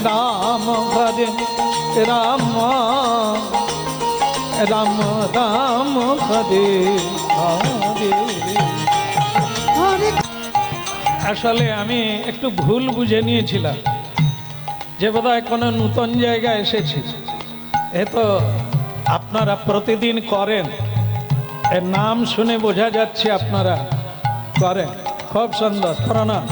রাম হরে রাম রাম রাম হরে হরে। আসলে আমি একটু ভুল বুঝে নিয়েছিলাম যে বোধহয় কোনো নতুন জায়গায় এসেছি। এ তো আপনারা প্রতিদিন করেন, এর নাম শুনে বোঝা যাচ্ছে আপনারা করেন। খুব সুন্দর, প্রণাম।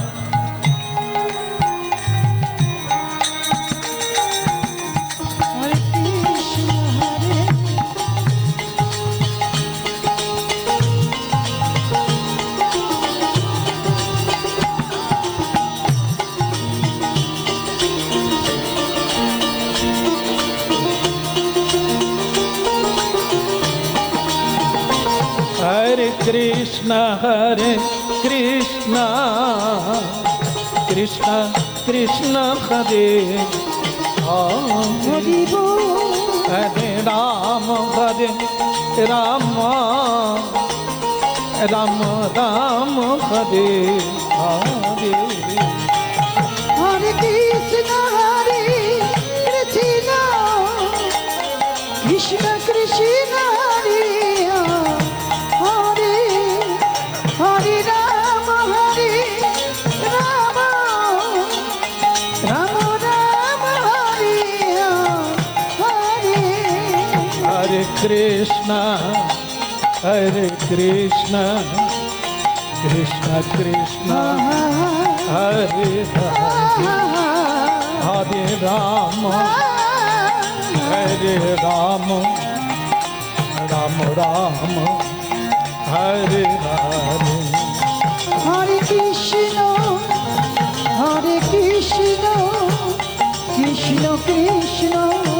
हरे कृष्ण कृष्ण कृष्ण हरे हरे हरे राम राम राम हरे हरे हरे कृष्ण कृष्ण कृष्ण हरे हरे हरे राम राम राम हरे हरे हरे कृष्ण कृष्ण कृष्ण हरे हरे हरे राम राम राम हरे हरे हरे कृष्ण कृष्ण कृष्ण